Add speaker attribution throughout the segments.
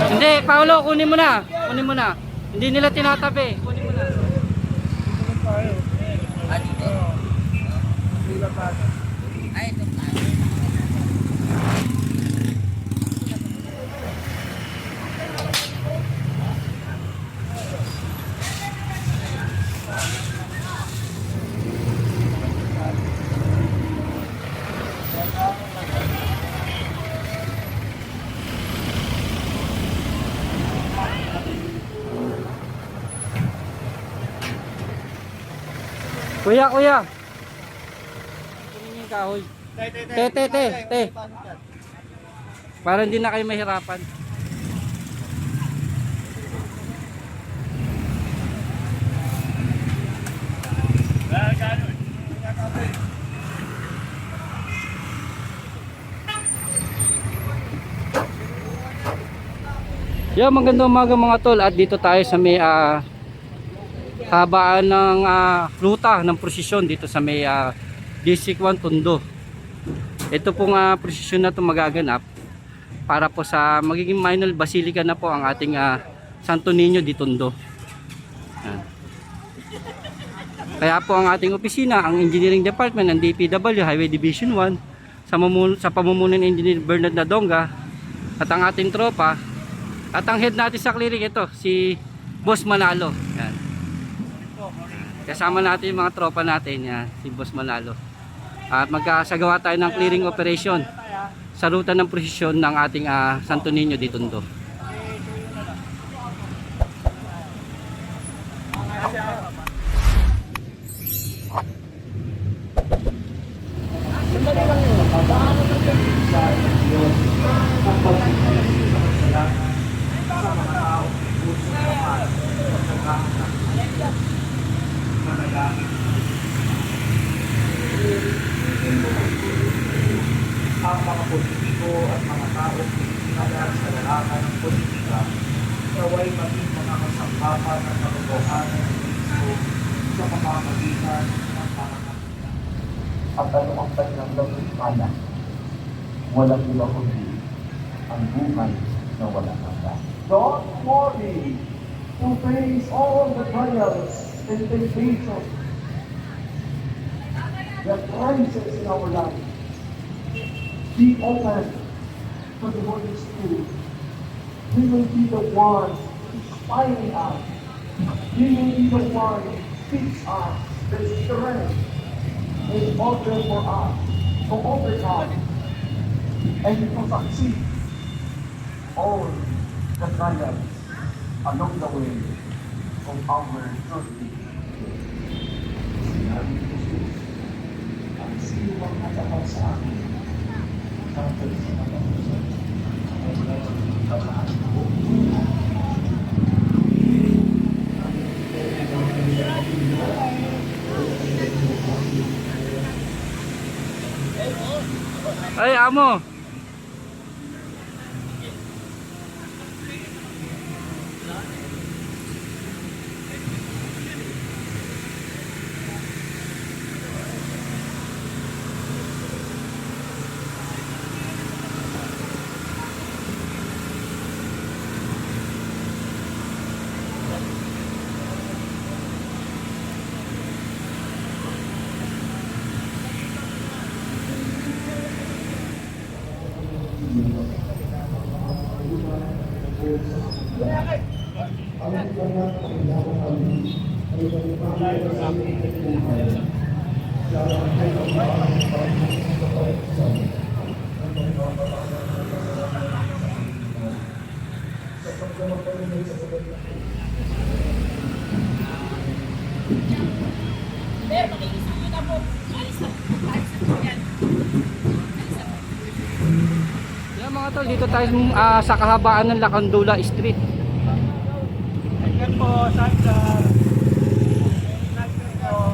Speaker 1: Hindi, Paolo, kunin mo na. Kunin mo na. Hindi nila tinatabi. Kunin mo na. Kuya, kuya. Kunin niyo yung kahoy. Te. Para hindi na kayo mahirapan. Yo, magandang umaga mga tol, at dito tayo sa may habaan ng ruta ng prosesyon dito sa may District 1 Tondo. Ito pong prosesyon na ito magaganap para po sa magiging minor basilica na po ang ating Santo Niño di Tondo. Yan. Kaya po ang ating opisina, ang Engineering Department ng DPW Highway Division 1 sa pamumuno ng Engineer Bernard Nadonga at ang ating tropa at ang head natin sa clearing, ito si Boss Manalo. Yan. Kasama natin yung mga tropa natin, yan, si Boss Manalo. At magkasagawa tayo ng clearing operation sa ruta ng prosesyon ng ating Santo Niño di Tondo.
Speaker 2: Ang mga politiko at mga tao pinagdala sa larangan ng politika naway maging mga kasangkapan ng katotohanan ng Kristo sa pamamagitan ng pananampalataya. At ano ang kanyang gawin pala? Walang iba kundi ang buhay na walang hanggan. Don't worry to face all the trials and temptations that rises in our life. Be open to the Holy Spirit. He will be the one inspiring us. He will be the one who gives us the strength in order for us to overcome and to succeed all the trials along the way of our journey. Sinabi ni Jesus, ang sinuwang natapat sa akin,
Speaker 1: Ay, amo. Yan mga tol, dito tayo sa kahabaan ng Lacandula Street.
Speaker 3: po, Sandra. Sandra po.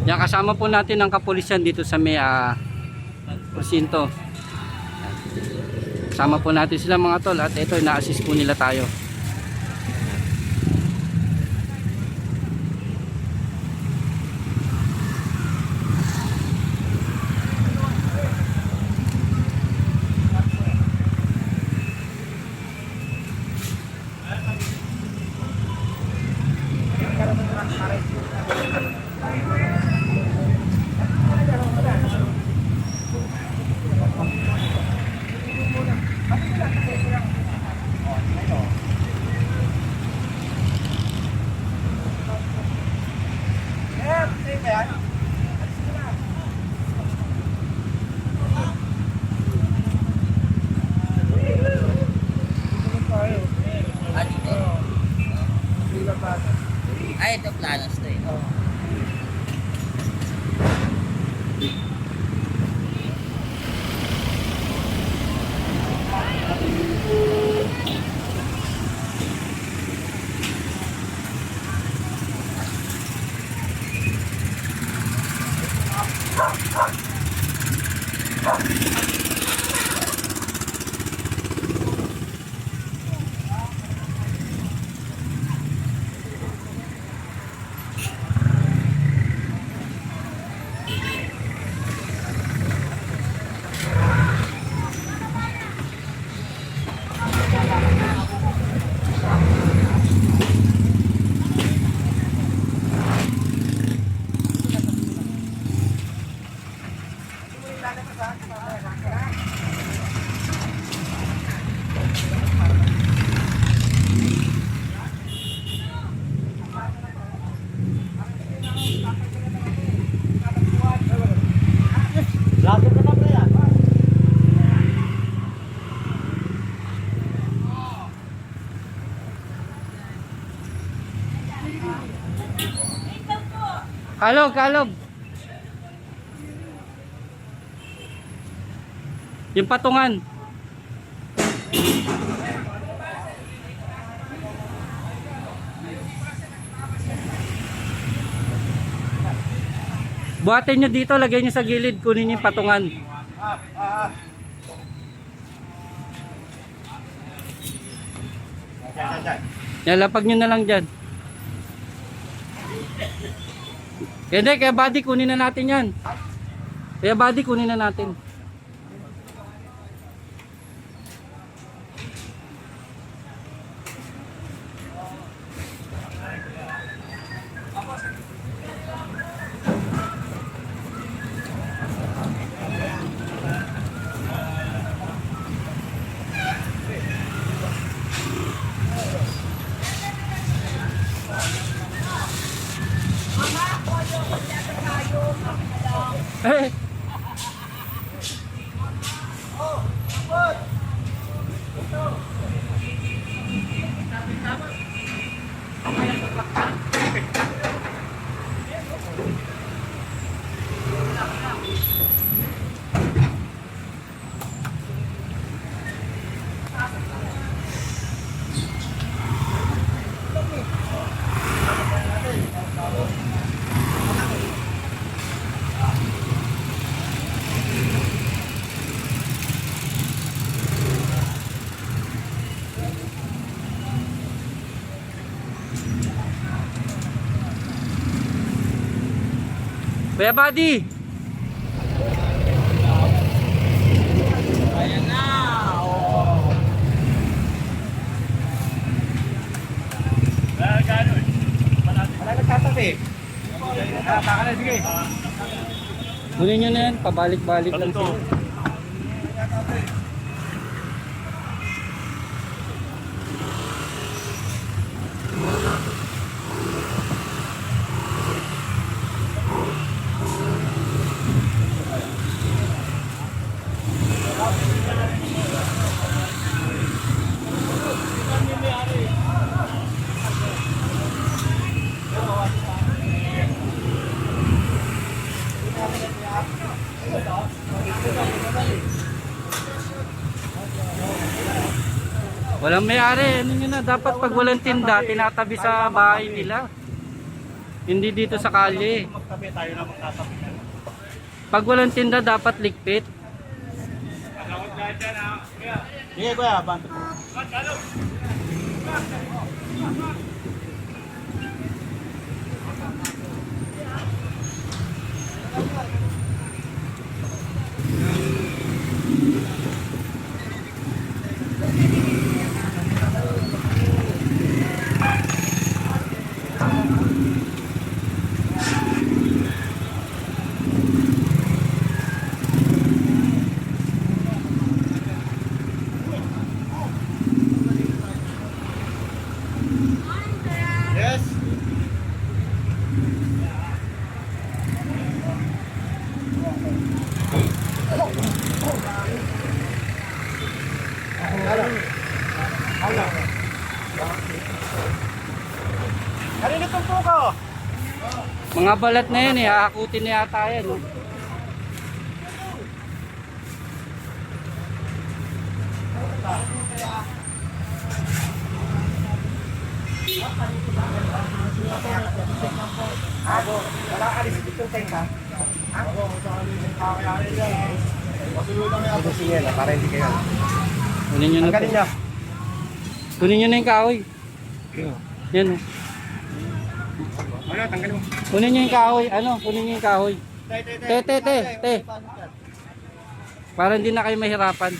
Speaker 1: Yan, kasama po natin ang kapulisan dito sa may presinto. Kasama po natin sila mga tol at ito, ina-assist po nila tayo.
Speaker 4: Ay, ito planos to eh.
Speaker 1: Kalog, kalog. Yung patungan. Buhatin nyo dito, lagay nyo sa gilid, kunin yung patungan. Nalapag nyo na lang dyan. Hindi, kaya body kunin na natin yan. Kaya body kunin na natin. Eh. Kuya Buddy.
Speaker 4: Ayan na! Oh.
Speaker 3: Gano'n. Wala nagtatabi. Baka na, sige.
Speaker 1: Kunin nyo na yan, pabalik-balik lang sila. Walang may-ari. Ano nyo na, dapat pag walang tinda, tinatabi sa bahay nila. Hindi dito sa kalye.
Speaker 3: Magtabi tayo na magtatabi na.
Speaker 1: Pag walang tinda, dapat ligpit.
Speaker 3: Alawag lahat dyan ha. Sige kuya, banto po. Yes. Kanina itong puko.
Speaker 1: Mga balat na yan eh, aakutin na yata yan. Oh.
Speaker 3: Wala ka rin itong tengka. Sige na, para hindi kayo.
Speaker 1: Kunin nyo na
Speaker 3: Ang galing
Speaker 1: po.
Speaker 3: niya.
Speaker 1: Kunin nyo na yung kahoy. Yan oh.
Speaker 3: Ano, tanggalin mo.
Speaker 1: Kunin nyo yung kahoy. Ano? Kunin nyo yung kahoy. Te. Para hindi na kayo mahirapan.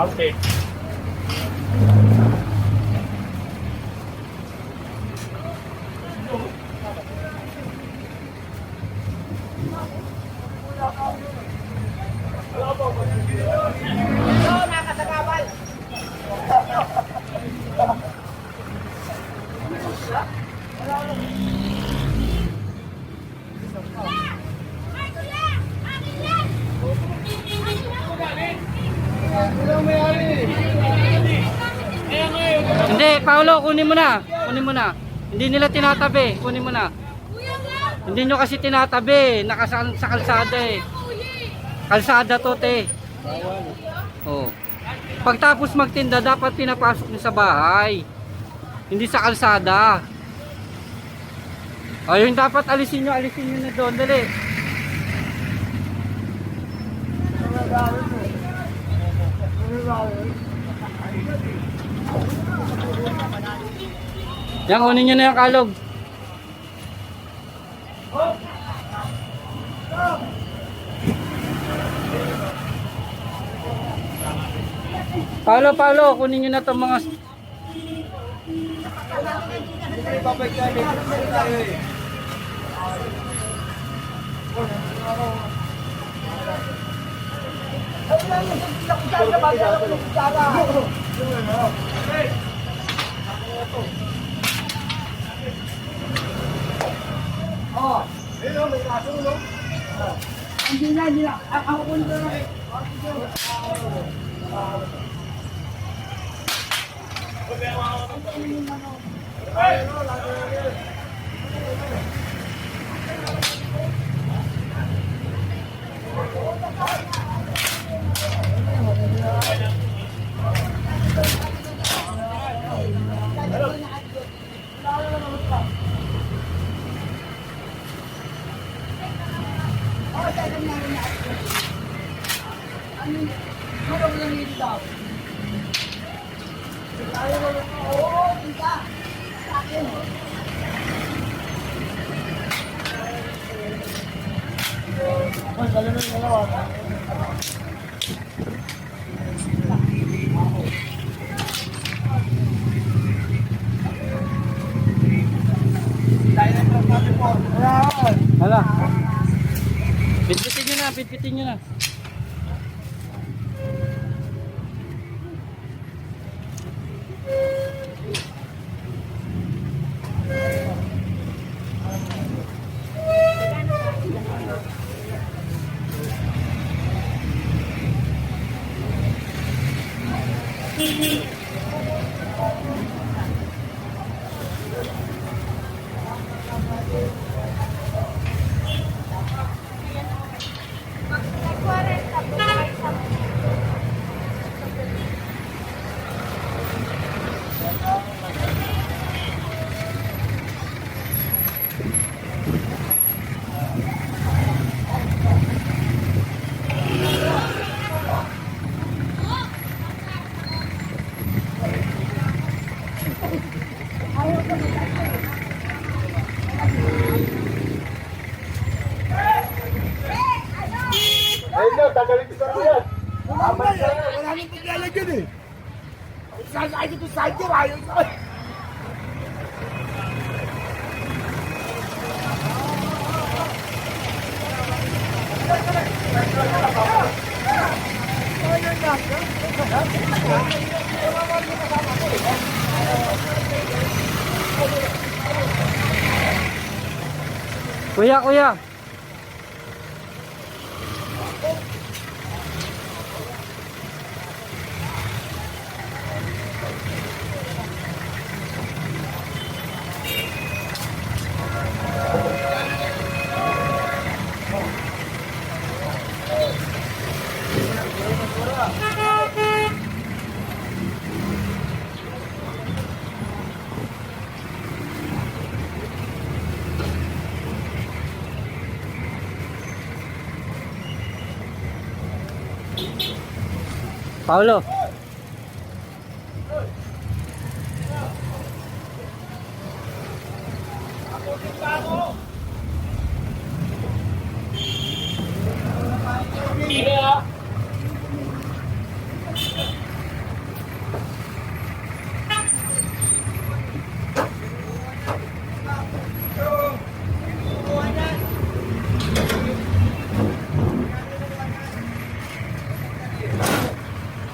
Speaker 3: Okay.
Speaker 1: Hindi, Paolo, kunin mo na. Kunin mo na. Hindi nila tinatabi. Kunin mo na. Hindi nyo kasi tinatabi. Nakasaan sa kalsada eh. Kalsada to, te. Oh. Pagtapos magtinda, dapat pinapasok nyo sa bahay. Hindi sa kalsada. O, yung dapat alisin nyo na doon. Dali. Yan, kunin nyo na yung kalog. Paolo, kunin nyo na itong mga...
Speaker 2: Hindi na. Ako po nito na.
Speaker 1: Hala. Pitpitin nyo na.
Speaker 3: Ayun na, tagalin ko sa yan.
Speaker 2: Maraming paglalagyan eh. Sasakay ko ito sa akin, ayaw sa akin.
Speaker 1: Kuya. Paulo.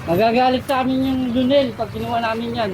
Speaker 1: Magagalit sa amin yung Lunel pag kinuha namin yan.